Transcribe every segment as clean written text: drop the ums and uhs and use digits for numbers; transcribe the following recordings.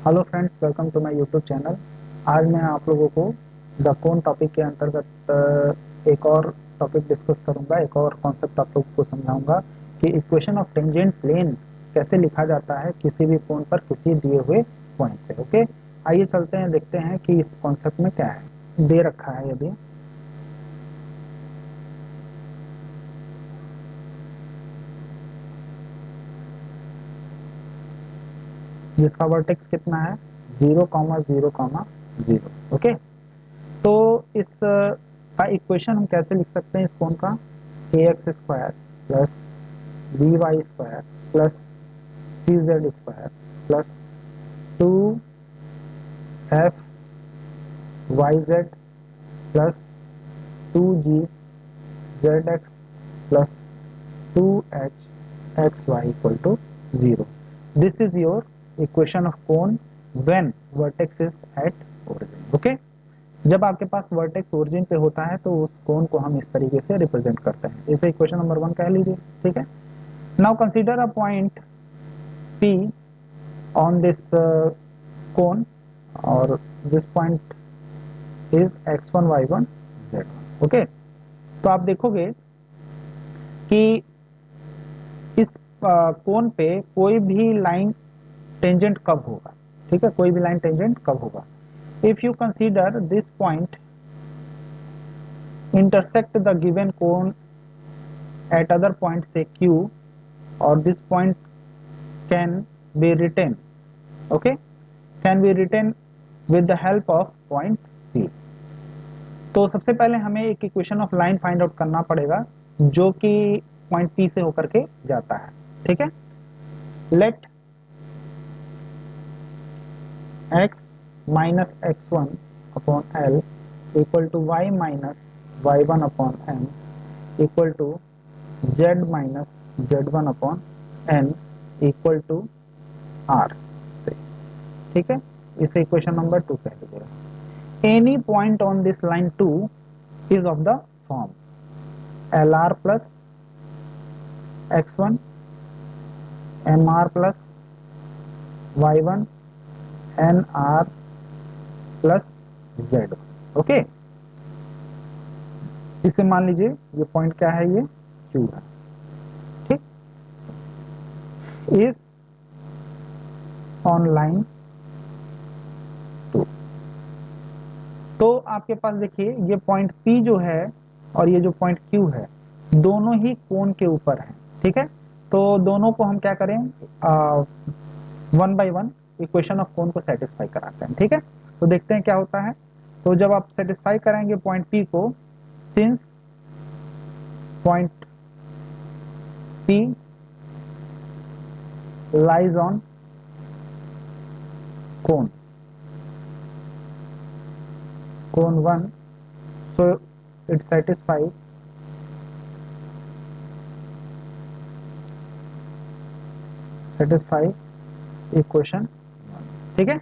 Hello friends, welcome to my YouTube channel. आज मैं आप लोगों को द कोन टॉपिक के अंतर्गत एक और टॉपिक डिस्कस करूंगा। एक और कॉन्सेप्ट आप लोगों को समझाऊंगा कि इक्वेशन ऑफ टेंजेंट प्लेन कैसे लिखा जाता है किसी भी कोण पर किसी दिए हुए पॉइंट पे। ओके, आइए चलते हैं, देखते हैं कि इस कॉन्सेप्ट में क्या है दे रखा है। यदि जिसका वर्टेक्स कितना है 0,0,0। ओके, तो इस का इक्वेशन हम कैसे लिख सकते हैं इस कोण का, a x square plus b y square plus c z square plus 2f y z plus 2g z x plus 2h x y equal to 0। This is your equation of cone when vertex is at origin. Okay, जब आपके पास vertex origin पे होता है तो उस कोण को हम इस तरीके से रिप्रेजेंट करते हैं। इसे इक्वेशन नंबर 1 कह लीजिए। ठीक है, now consider a point P on this cone, और this point is x1 y1 z1। Okay, तो आप देखोगे कि इस कोन पे कोई भी लाइन टेंजेंट कब होगा। ठीक है, कोई भी लाइन टेंजेंट कब होगा। If you consider this point intersect the given cone at other point say q, or this point can be written, okay, can be written with the help of point p। तो सबसे पहले हमें एक equation of line find out करना पड़ेगा जो कि point P से होकर के जाता है। ठीक है, let x minus x one upon l equal to y minus y one upon n equal to z minus z one upon n equal to r. ठीक है, इसे इक्वेशन नंबर 2 कह लीजिएगा। Any point on this line 2 is of the form LR plus x1 MR plus y1 NR plus Z। Okay, इसे मान लीजिए ये point क्या है, ये Q है। ठीक, इज ऑन लाइन 2। तो आपके पास देखिए ये पॉइंट P जो है और ये जो पॉइंट Q है दोनों ही कोण के ऊपर है। ठीक है, तो दोनों को हम क्या करें, one by one equation of कोण को सेटिस्फाई कराते हैं। ठीक है, तो देखते हैं क्या होता है। तो जब आप सेटिस्फाई कराएंगे पॉइंट P को, since point P lies on कोण कोण 1, so it satisfy इक्वेशन। ठीक है,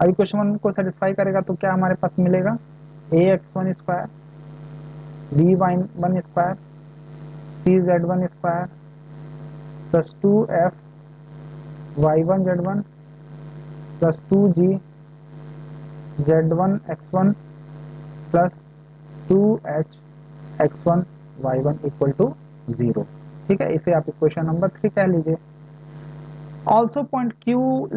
अब इक्वेशन 1 को सेटिस्फाई करेगा तो क्या हमारे पास मिलेगा, a x one square b y one square c z one square plus 2f वाई1 z1 plus 2g z1 x1 plus 2h x1 y1 equal to 0। ठीक है, इसे आप इक्वेशन नंबर 3 कह लीजिए। Also point Q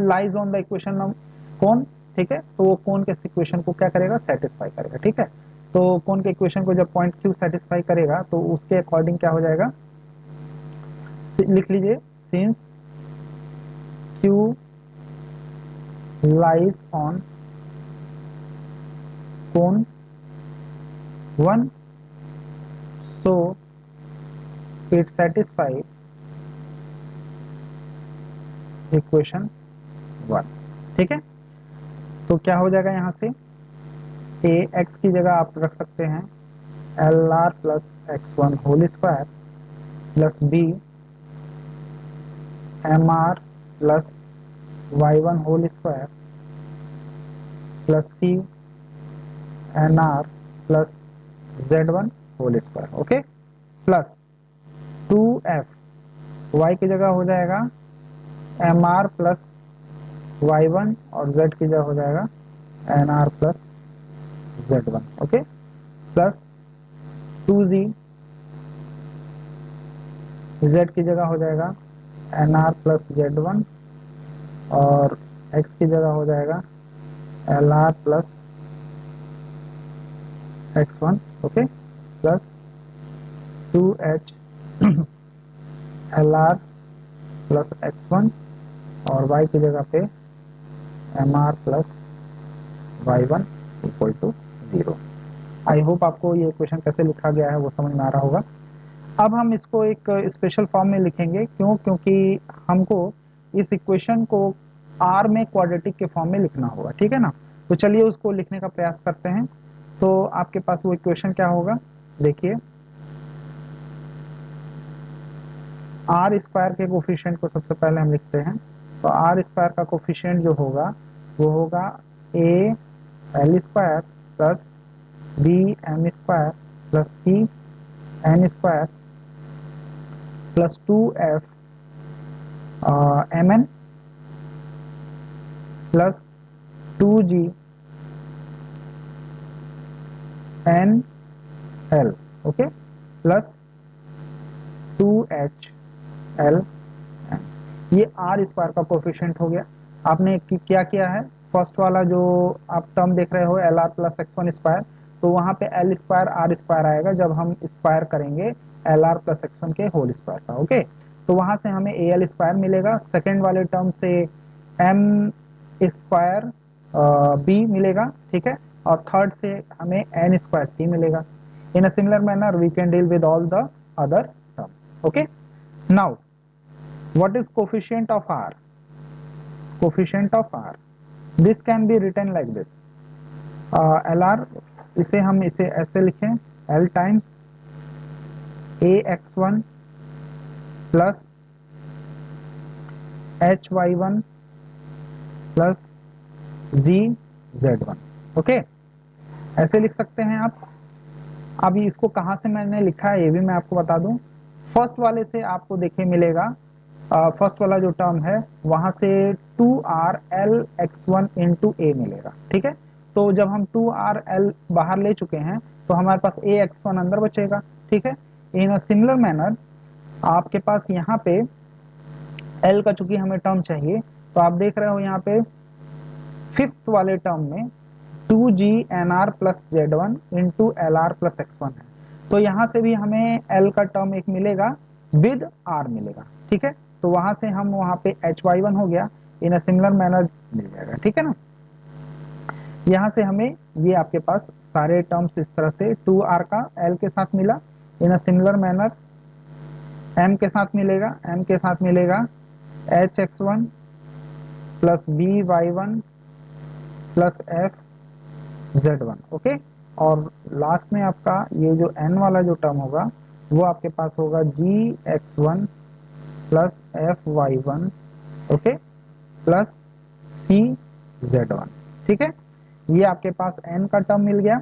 lies on the equation कोण। ठीक है, तो वो कोण के इक्वेशन को क्या करेगा, सेटिस्फाई करेगा। ठीक है, तो कोण के इक्वेशन को जब पॉइंट Q सेटिस्फाई करेगा तो उसके अकॉर्डिंग क्या हो जाएगा, लिख लीजिए, सिंस Q लाइज ऑन कोण 1, so it satisfies इक्वेशन 1। ठीक है, तो क्या हो जाएगा यहाँ से, ए एक्स की जगह आप रख सकते हैं l r plus x one whole square plus b m r plus y one whole square plus c n r plus z one whole square. Okay, plus 2f y की जगह हो जाएगा एम आर प्लस y1 और z की जगह हो जाएगा nr plus z1, okay, plus 2z, z की जगह हो जाएगा nr प्लस z1 और x की जगह हो जाएगा lr plus x1, okay, plus 2h lr plus x1 और y की जगह पे mr plus y1 equal to 0। I hope आपको ये इक्वेशन कैसे लिखा गया है वो समझ में आ रहा होगा। अब हम इसको एक स्पेशल फॉर्म में लिखेंगे, क्यों? क्योंकि हमको इस इक्वेशन को r में क्वाड्रेटिक के फॉर्म में लिखना होगा, ठीक है ना। तो चलिए उसको लिखने का प्रयास करते हैं। तो आपके पास वो इक्वेशन क्या होगा, देखिए, आर स्क्वायर के कोफिशिएंट को सबसे पहले हम लिखते हैं। तो आर स्क्वायर का कोफिशिएंट जो होगा वो होगा a l square plus b m square plus c n square plus 2f m n plus 2g n l, okay, plus 2h l. ये आर स्क्वायर का कोफिशिएंट हो गया। आपने क्या किया है, फर्स्ट वाला जो आप टर्म देख रहे हो L r plus x one square, तो वहां पे एल स्क्वायर आर स्क्वायर आएगा जब हम स्क्वायर करेंगे L r plus x one के होल स्क्वायर का, ओके। तो वहां से हमें ए एल स्क्वायर मिलेगा, सेकेंड वाले टर्म से एम स्क्वायर बी मिलेगा, ठीक है, और थर्ड से हमें एन स्क्वायर सी मिलेगा। In a similar manner we can deal with all the other term, okay. Now what is coefficient of r? Coefficient of r, this can be written like this, lr, इसे हम इसे ऐसे लिखें, l times ax1 plus hy1 plus gz1, okay, ऐसे लिख सकते हैं आप। अभी इसको कहां से मैंने लिखा है ये भी मैं आपको बता दूं। फर्स्ट वाले से आपको देखिए मिलेगा, फर्स्ट वाला जो टर्म है वहां से 2rl(x1) इंटू ए मिलेगा, ठीक है। तो जब हम 2rl बाहर ले चुके हैं तो हमारे पास ax1 अंदर बचेगा, ठीक है। इन अ सिमिलर मैनर आपके पास यहाँ पे l का चूंकि हमें टर्म चाहिए, तो आप देख रहे हो यहाँ पे फिफ्थ वाले टर्म में 2g(nr plus z1) into lr plus x1 है। तो यहाँ से भी हमें l का टर्म एक मिलेगा विद r मिलेगा, ठीक है। तो वहां से हम वहां पे hy1 हो गया, इन अ सिमिलर मैनर मिल जाएगा, ठीक है ना। यहाँ से हमें ये आपके पास सारे टर्म्स इस तरह से 2r का l के साथ मिला, इन अ सिमिलर मैनर m के साथ मिलेगा, m के साथ मिलेगा hx1 plus by1 plus fz1, okay. और लास्ट में आपका ये जो n वाला जो टर्म होगा वो आपके पास होगा gx1 plus fy1, okay, plus cz1, ठीक है। ये आपके पास n का टर्म मिल गया,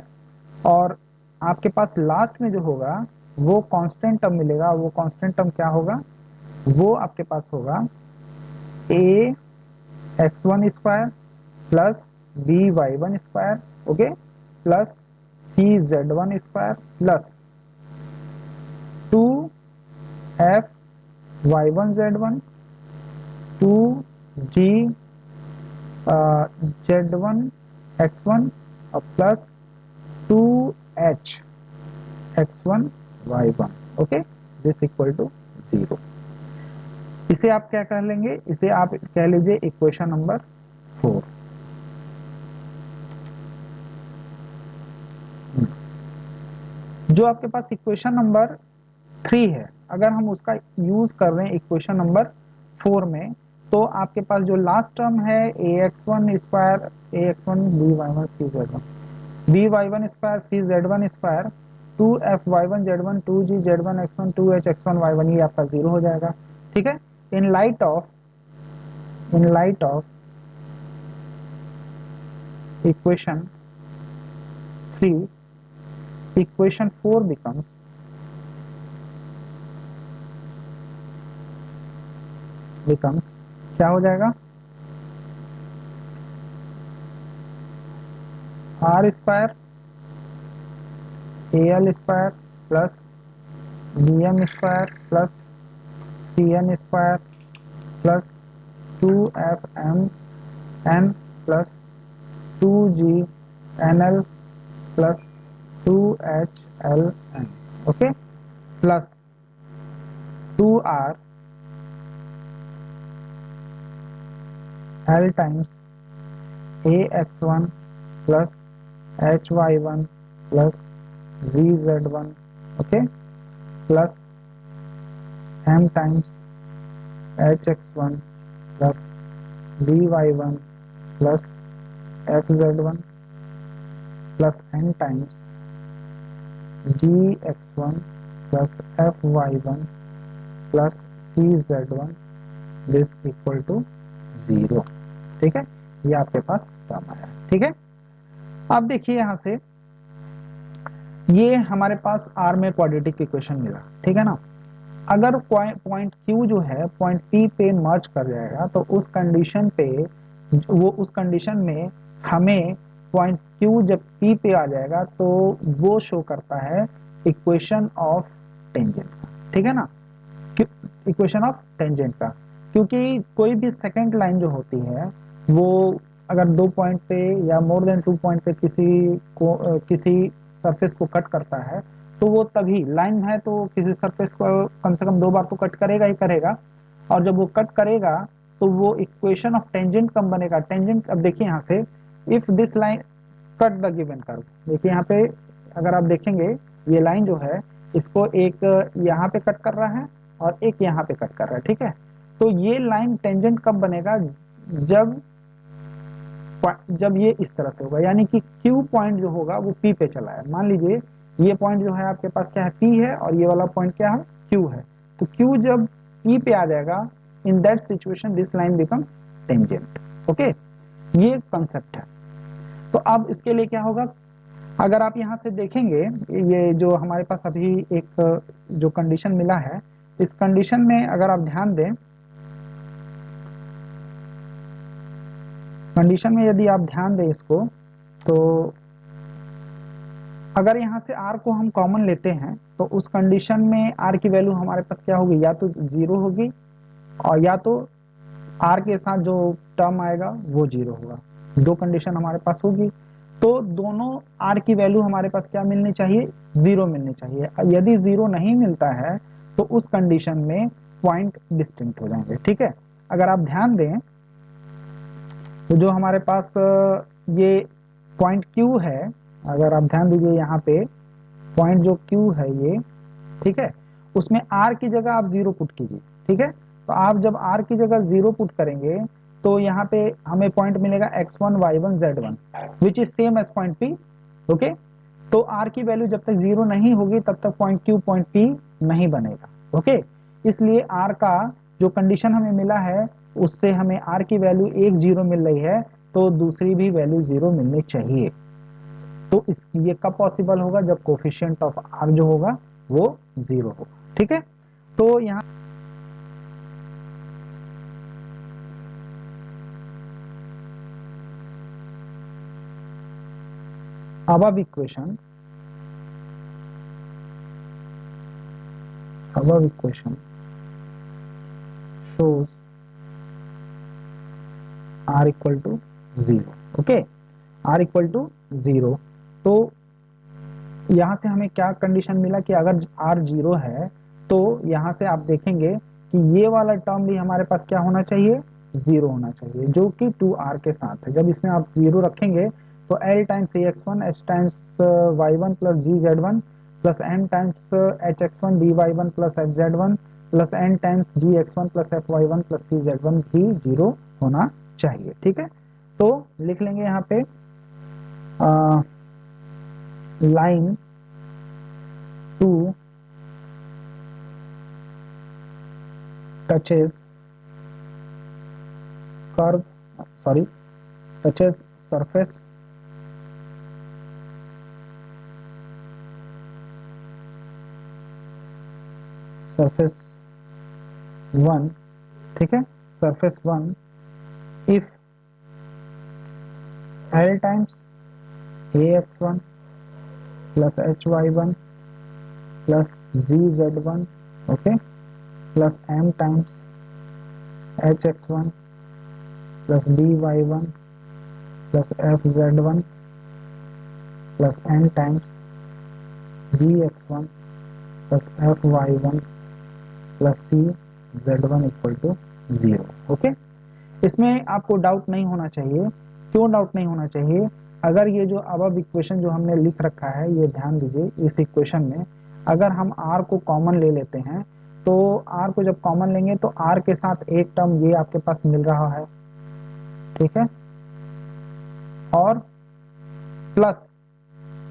और आपके पास लास्ट में जो होगा वो कांस्टेंट टर्म मिलेगा। वो कांस्टेंट टर्म क्या होगा, वो आपके पास होगा a x1 स्क्वायर plus by1 square, okay, plus cz1 square plus 2f(y1 z1) 2g z1 x1 और plus 2h x1 y1, okay, this equal to 0। इसे आप क्या कह लेंगे, इसे आप कह लीजिए इक्वेशन नंबर 4। जो आपके पास इक्वेशन नंबर 3 है, अगर हम उसका यूज कर रहे हैं इक्वेशन नंबर 4 में, तो आपके पास जो लास्ट टर्म है ax1 square ax1 by1 cz1 by1 square cz1 square 2f(y1 z1) 2g z1 x1 2h x1 y1, ये आपका 0 हो जाएगा, ठीक है। In light of equation 3, equation 4 becomes क्या हो जाएगा, r square a l square plus b m square plus c n square plus 2f m n plus 2g nl plus 2h l n, okay, plus 2r l times ax1 plus hy1 plus vz1, okay, plus m times hx1 plus vy1 plus fz1 plus n times gx1 plus fy1 plus cz1 this equal to 0। ठीक है, ये आपके पास term आया। ठीक है, अब देखिए यहां से ये हमारे पास आर में क्वाड्रेटिक इक्वेशन मिला। ठीक है ना, अगर पॉइंट Q जो है पॉइंट P पे मर्ज कर जाएगा तो उस कंडीशन पे उस कंडीशन में हमें पॉइंट Q जब P पे आ जाएगा तो वो शो करता है इक्वेशन ऑफ टेंजेंट का। ठीक है ना, इक्वेशन ऑफ टेंजेंट का, क्योंकि कोई भी सेकंड लाइन जो होती है वो अगर 2 पॉइंट पे या मोर देन 2 पॉइंट पे किसी सरफेस को कट करता है तो वो तभी लाइन है तो किसी सरफेस को कम से कम 2 बार तो कट करेगा ही करेगा, और जब वो कट करेगा तो वो इक्वेशन ऑफ टेंजेंट कब बनेगा। टेंजेंट, अब देखिए यहाँ से if this line cut the given curve, देखिए यहाँ पे अगर आप देखेंगे ये लाइन जो है इसको एक यहाँ पे कट कर रहा है और एक यहाँ पे कट कर रहा है। ठीक है, तो ये लाइन टेंजेंट कब बनेगा, जब जब ये इस तरह से होगा, यानी कि Q पॉइंट जो होगा वो P पे चला है। मान लीजिए ये पॉइंट जो है आपके पास क्या है, P है, और ये वाला पॉइंट क्या है, Q है। तो Q जब P पे आ जाएगा, in that situation this line become tangent. Okay, ये कंसेप्ट है। तो अब इसके लिए क्या होगा, अगर आप यहाँ से देखेंगे ये जो हमारे पास अभी एक जो कंडीशन मिला है, इस कंडीशन में अगर आप ध्यान दें, कंडीशन में यदि आप ध्यान दें इसको, तो अगर यहाँ से r को हम कॉमन लेते हैं तो उस कंडीशन में r की वैल्यू हमारे पास क्या होगी, या तो 0 होगी और या तो r के साथ जो टर्म आएगा वो 0 होगा। दो कंडीशन हमारे पास होगी, तो दोनों r की वैल्यू हमारे पास क्या मिलनी चाहिए, 0 मिलनी चाहिए। यदि 0 नहीं मिलता है तो उस कंडीशन में पॉइंट डिस्टिंक्ट हो जाएंगे। ठीक है, अगर आप ध्यान दें तो जो हमारे पास ये पॉइंट Q है, अगर आप ध्यान दीजिए यहाँ पे पॉइंट जो Q है ये, ठीक है, उसमें R की जगह आप 0 पुट कीजिए। ठीक है, तो आप जब R की जगह 0 पुट करेंगे तो यहाँ पे हमें पॉइंट मिलेगा x1 y1 z1 which is same as point P। Okay, तो R की वैल्यू जब तक 0 नहीं होगी तब तक पॉइंट Q पॉइंट P नहीं बनेगा। ओके, इसलिए R का जो कंडीशन हमें मिला है उससे हमें R की वैल्यू 1 0 मिल रही है, तो दूसरी भी वैल्यू 0 मिलनी चाहिए। तो ये कब पॉसिबल होगा, जब कोफिशिएंट ऑफ R जो होगा वो 0 होगा। ठीक है, तो यहाँ above equation shows R equal to 0। Okay, R equal to 0, तो यहाँ से हमें क्या कंडीशन मिला कि अगर R 0 है तो यहाँ से आप देखेंगे कि ये वाला टर्म भी हमारे पास क्या होना चाहिए, 0 होना चाहिए, जो कि 2R के साथ है। जब इसमें आप 0 रखेंगे तो L times AX1 H times Y1 plus GZ1 plus N times HX1 DY1 plus FZ1 plus N times GX1 plus FY1 plus CZ1 भी 0 होना चाहिए। ठीक है, तो लिख लेंगे यहाँ पे line 2 touches curve, sorry, touches surface surface 1। ठीक है, surface 1 if L times ax1 plus hy1 plus gz1, okay, plus m times hx1 plus dy1 plus fz1 plus n times gx1 plus fy1 plus cz1 equal to 0। Okay, इसमें आपको doubt नहीं होना चाहिए। क्यों doubt नहीं होना चाहिए? अगर ये जो अब इक्वेशन जो हमने लिख रखा है, ये ध्यान दीजिए, इस इक्वेशन में अगर हम r को कॉमन ले लेते हैं, तो r को जब कॉमन लेंगे तो r के साथ एक टर्म ये आपके पास मिल रहा है, ठीक है, और प्लस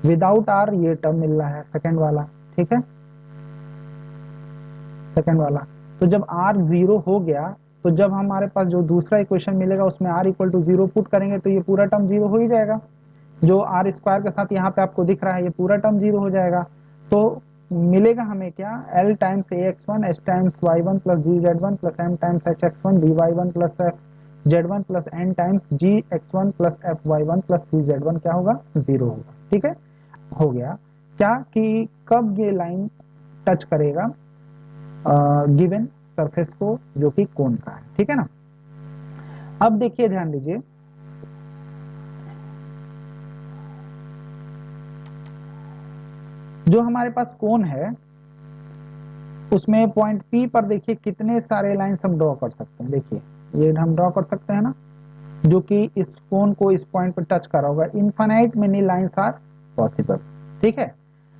विदाउट r ये टर्म मिल रहा है सेकंड वाला, ठीक है, सेकंड वाला। तो जब r 0 हो गया, तो जब हमारे पास जो दूसरा इक्वेशन मिलेगा उसमें r इक्वल टू 0 पुट करेंगे तो ये पूरा टर्म 0 हो ही जाएगा। जो आर स्क्वायर के साथ यहाँ पे आपको दिख रहा है, ये पूरा टर्म 0 हो जाएगा। तो मिलेगा हमें क्या, L times ax1 h times y1 plus gz1 plus m times hx1 dy1 plus fz1 plus n times gx1 plus fy1 plus cz1 क्या होगा, 0 होगा। ठीक है, हो गया क्या कि कब ये लाइन टच करेगा गिवन सरफेस को जो कि कोन का है, ठीक है ना। अब देखिए, ध्यान दीजिए, जो हमारे पास कोन है उसमें पॉइंट P पर देखिए कितने सारे लाइंस हम ड्रॉ कर सकते हैं। देखिए ये हम ड्रॉ कर सकते हैं ना, जो कि इस कोन को इस पॉइंट पर टच करा होगा। Infinite many lines are possible, ठीक है।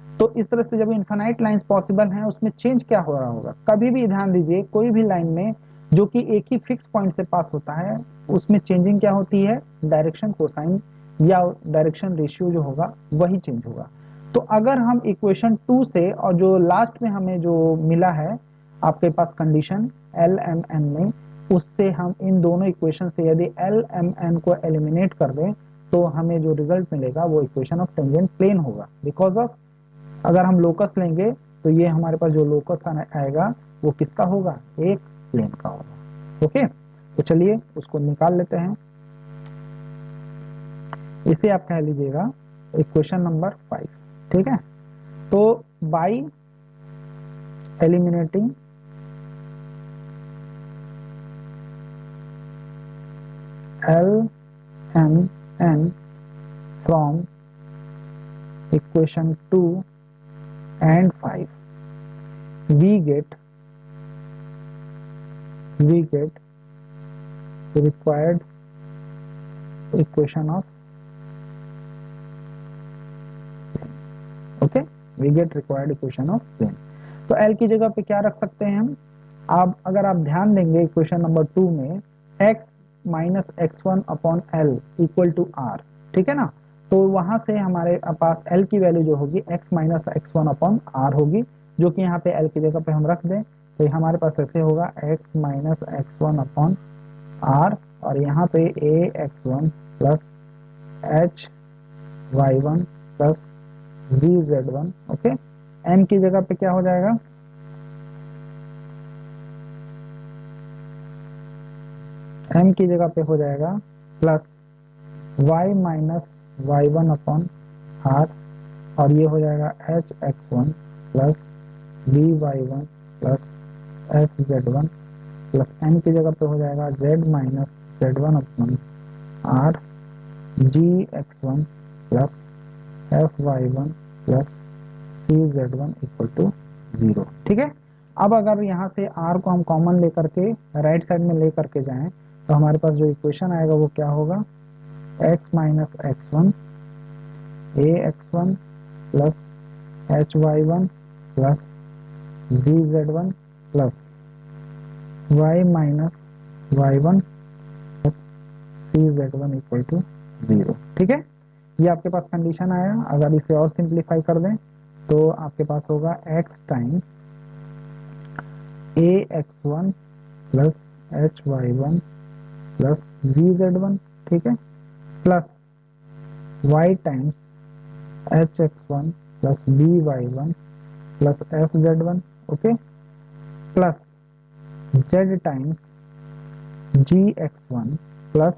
तो इस तरह से जब इनफाइनाइट लाइंस पॉसिबल हैं, उसमें चेंज क्या हो रहा होगा, कभी भी ध्यान दीजिए, कोई भी लाइन में जो कि एक ही फिक्स पॉइंट से पास होता है, उसमें चेंजिंग क्या होती है, डायरेक्शन कोसाइन या डायरेक्शन रेशियो जो होगा वही चेंज होगा। तो अगर हम इक्वेशन 2 से और जो लास्ट में हमें जो मिला है आपके पास कंडीशन एल एम एन में, उससे हम इन दोनों इक्वेशन से यदि एल एम एन को एलिमिनेट कर दें तो हमें जो रिजल्ट मिलेगा वो इक्वेशन ऑफ टेंजेंट प्लेन होगा। बिकॉज ऑफ अगर हम लोकस लेंगे तो ये हमारे पास जो लोकस आएगा वो किसका होगा, एक प्लेन का होगा। ओके, तो चलिए उसको निकाल लेते हैं। इसे आप कह लीजिएगा इक्वेशन नंबर 5, ठीक है। तो by eliminating l m n from equation 2 and 5, we get required equation of, okay, we get required equation of plane। तो L की जगह पे क्या रख सकते हैं हम, आप अगर आप ध्यान देंगे इक्वेशन नंबर 2 में x minus x1 upon L equal to R, ठीक है ना। तो वहां से हमारे पास L की वैल्यू जो होगी x minus x1 upon R होगी, जो कि यहाँ पे L की जगह पे हम रख दें तो हमारे पास ऐसे होगा x minus x1 upon R, और यहाँ पे ax1 plus hy1 plus vz1, okay. m की जगह पे क्या हो जाएगा, m की जगह पे हो जाएगा plus y minus y1 upon r, और ये हो जाएगा hx1 plus vy1 plus fz1 plus n की जगह पे हो जाएगा z minus z1 upon r gx1 plus fy1 plus cz1 equal to 0, ठीक है। अब अगर यहाँ से r को हम कॉमन लेकर के राइट साइड में लेकर के जाएं तो हमारे पास जो इक्वेशन आएगा वो क्या होगा, x minus x1 ax1 plus hy1 plus vz1 plus y minus y1 plus cz1 equal to 0, ठीक है। ये आपके पास कंडीशन आया। अगर इसे और सिंप्लीफाई कर दें तो आपके पास होगा x time ax1 plus hy1 plus vz1, ठीक है, plus y times hx1 plus by1 plus fz1, okay, plus z times gx1 plus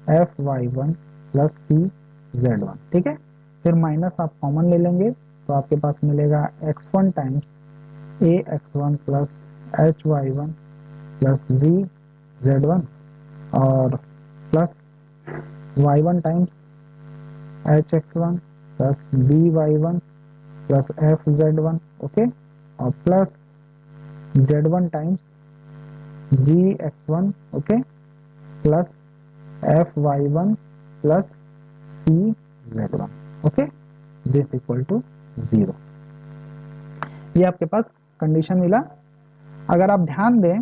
fy1 plus cz1, ठीक है। फिर माइनस आप कॉमन ले लेंगे तो आपके पास मिलेगा x1 times ax1 plus hy1 plus bz1 और plus y1 times hx1 plus by1 plus fz1, okay, और plus z1 times gx1, okay, plus fy1 plus cz1, okay, this equal to 0। ये आपके पास कंडीशन मिला। अगर आप ध्यान दें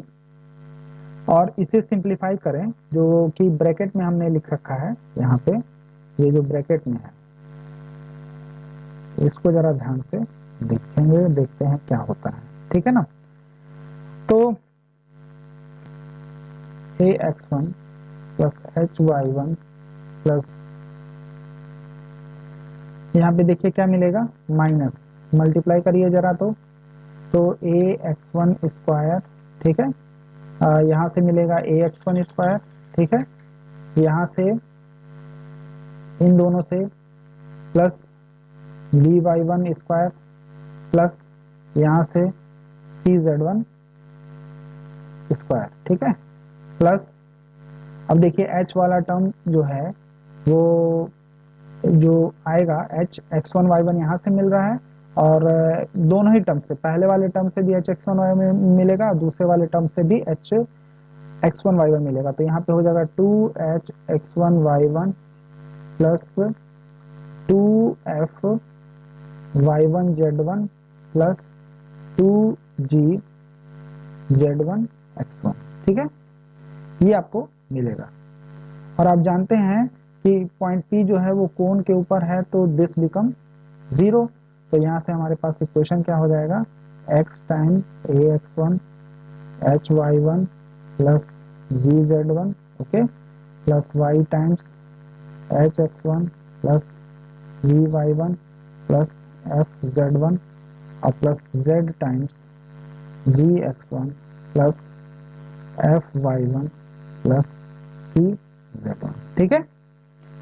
और इसे सिंप्लीफाई करें, जो कि ब्रैकेट में हमने लिख रखा है यहाँ पे, ये जो ब्रैकेट में है इसको जरा ध्यान से देखेंगे, देखते हैं क्या होता है, ठीक है ना। तो ax1 प्लस hy1 प्लस यहाँ पे देखिए क्या मिलेगा, माइनस, मल्टीप्लाई करिए जरा तो ax1 स्क्वायर, ठीक है, यहाँ से मिलेगा ax1 स्क्वायर, ठीक है, यहाँ से इन दोनों से प्लस by1 स्क्वायर प्लस यहाँ से cz1 स्क्वायर, ठीक है, प्लस अब देखिए h वाला टर्म जो है वो जो आएगा h x1 y1 यहाँ से मिल रहा है, और दोनों ही टर्म से, पहले वाले टर्म से भी h x1 y1 मिलेगा, दूसरे वाले टर्म से भी h x1 y1 मिलेगा, तो यहाँ पे हो जाएगा 2h x1 y1 plus 2f y1 z1 plus 2g z1 x1, ठीक है, ये आपको मिलेगा। और आप जानते हैं कि पॉइंट P जो है वो कोण के ऊपर है, तो दिस बिकम 0, तो यहाँ से हमारे पास इक्वेशन क्या हो जाएगा, x time ax1 hy1 plus gz1, okay, plus y times hx1 plus vy1 plus fz1 और plus z times gx1 plus fy1 plus cz1, ठीक है,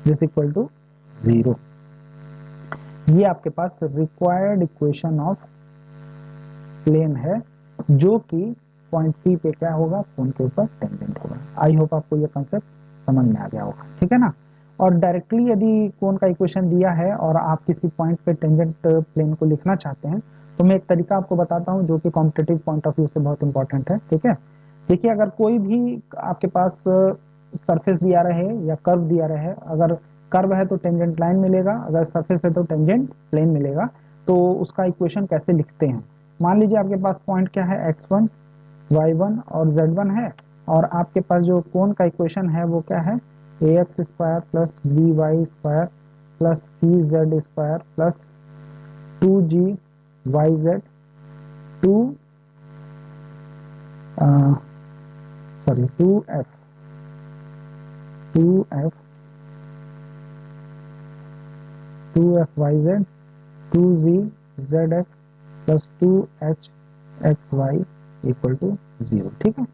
दिस इक्वल टू 0। ये आपके पास रिक्वायर्ड इक्वेशन ऑफ प्लेन है, जो कि पॉइंट P पे क्या होगा, कोण के ऊपर टेंजेंट होगा। आई होप आपको ये कंसेप्ट समझ में आ गया होगा, ठीक है ना। और डायरेक्टली यदि कोण का इक्वेशन दिया है और आप किसी पॉइंट पे टेंजेंट प्लेन को लिखना चाहते हैं, तो मैं एक तरीका आपको बताता हूँ जो कि कॉम्पिटिटिव पॉइंट ऑफ व्यू से बहुत इंपॉर्टेंट है, ठीक है। देखिए, अगर कोई भी आपके पास सरफेस दिया रहे या कर्व दिया रहे, अगर कर्व है तो टेंजेंट लाइन मिलेगा, अगर सरफेस है तो टेंजेंट प्लेन मिलेगा, तो उसका इक्वेशन कैसे लिखते हैं। मान लीजिए आपके पास पॉइंट क्या है, x1 y1 और z1 है, और आपके पास जो कोण का इक्वेशन है वो क्या है, ax square plus by square plus cz square plus 2g yz 2 2f 2fyz 2vzx plus 2hxy equal to 0, ठीक है।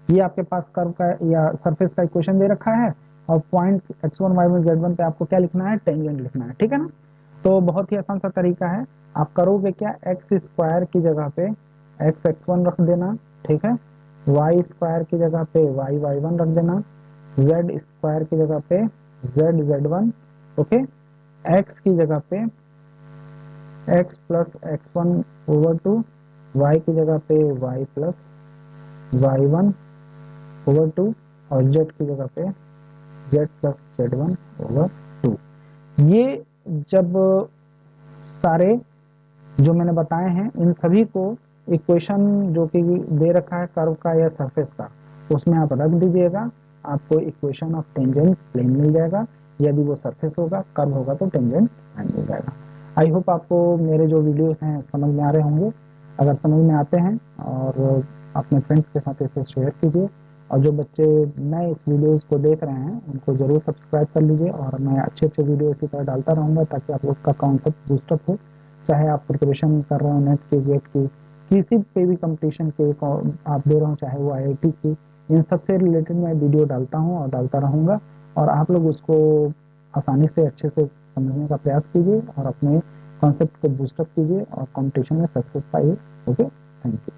ये आपके पास कर्व का या सरफेस का इक्वेशन दे रखा है, और पॉइंट x1 y1 z1 पे आपको क्या लिखना है, टेंजेंट लिखना है, ठीक है ना। तो बहुत ही आसान सा तरीका है, आप करोगे क्या, एक्स स्क्वायर की जगह पे एक्स x1 रख देना, ठीक है, वाई स्क्वायर की जगह पे वाई y1 रख देना, जेड स्क्वायर की जगह पे जेड z1, ओके, एक्स की जगह पे x plus x1 over 2, y की जगह पे y प्लस y1 ओवर 2, और z की जगह पे z प्लस z1 ओवर 2। ये जब सारे जो मैंने बताए हैं, इन सभी को इक्वेशन जो कि दे रखा है कर्व का या सरफेस का, उसमें आप रख दीजिएगा, आपको इक्वेशन ऑफ टेंजेंट प्लेन मिल जाएगा। यदि वो सरफेस होगा, कर्व होगा, तो टेंजेंट लाइन मिल जाएगा। आई होप आपको मेरे जो वीडियोस हैं समझ में आ रहे होंगे। अगर समझ में आते हैं और अपने फ्रेंड्स के साथ इसे शेयर कीजिए, और जो बच्चे नए इस वीडियोस को देख रहे हैं उनको जरूर सब्सक्राइब कर लीजिए, और मैं अच्छे अच्छे वीडियो इसी तरह डालता रहूँगा ताकि आप लोग का कॉन्सेप्ट बूस्टअप हो। चाहे आप प्रिपरेशन कर रहे हो नेट की, गेट की, किसी पे भी कंपटीशन के आप दे रहे हो, चाहे वो IIT की, इन सबसे रिलेटेड मैं वीडियो डालता हूँ और डालता रहूँगा, और आप लोग उसको आसानी से अच्छे से समझने का प्रयास कीजिए और अपने कॉन्सेप्ट को बूस्टअप कीजिए और कॉम्पिटिशन में सक्सेस पाइए। Okay, thank you.